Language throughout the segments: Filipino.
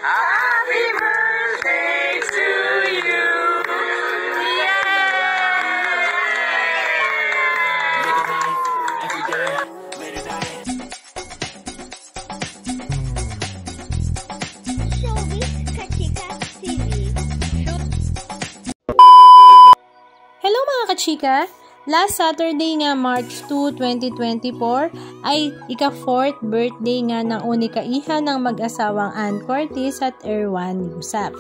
Happy birthday to you. Hello mga kachika! Last Saturday nga March 2, 2024 ay ika-4th birthday nga ng unikaihan ng mag-asawang Ann Cortez at Erwan Yusap.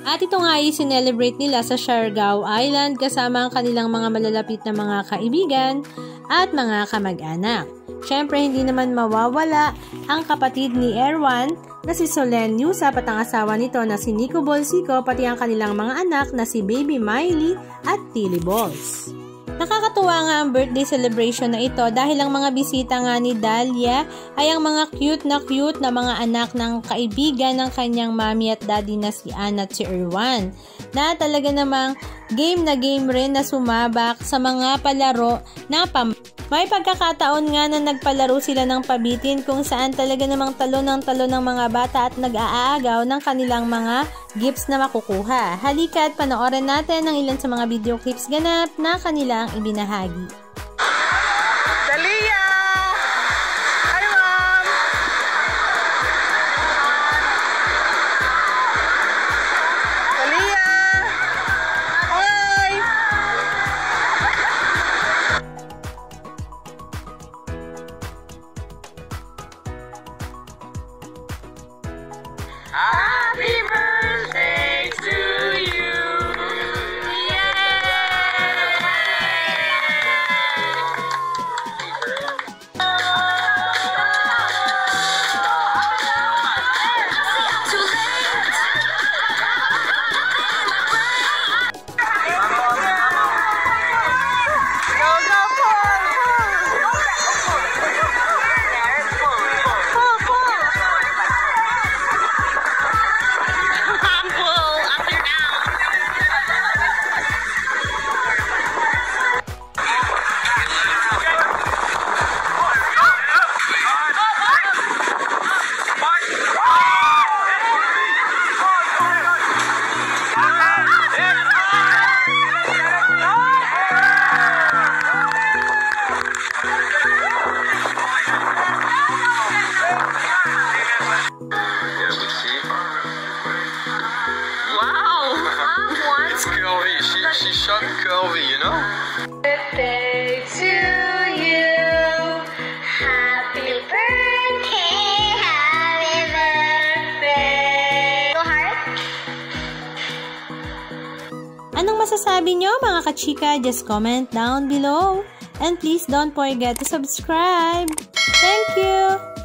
At ito nga ay sinelebrate nila sa Siargao Island kasama ang kanilang mga malalapit na mga kaibigan at mga kamag-anak. Siyempre hindi naman mawawala ang kapatid ni Erwan na si Solen Yusap at ang asawa nito na si Nico Bolsico pati ang kanilang mga anak na si Baby Miley at Tilly Balls. Nakakatuwa nga ang birthday celebration na ito dahil ang mga bisita nga ni Dahlia ay ang mga cute na mga anak ng kaibigan ng kanyang mami at daddy na si Ann at si Erwan, na talaga namang game na game rin na sumabak sa mga palaro na May pagkakataon nga na nagpalaro sila ng pabitin kung saan talaga namang talo ng mga bata at nag-aagaw ng kanilang mga gifts na makukuha. Halika at panoorin natin ang ilan sa mga video clips ganap na kanilang ibinahagi. Dalia! Hi, Mom! Dalia! Hi! Happy birthday to you! She's short and curvy, you know? Birthday to you. Happy birthday. Happy birthday. Go heart. Anong masasabi nyo mga kachika? Just comment down below. And please don't forget to subscribe. Thank you!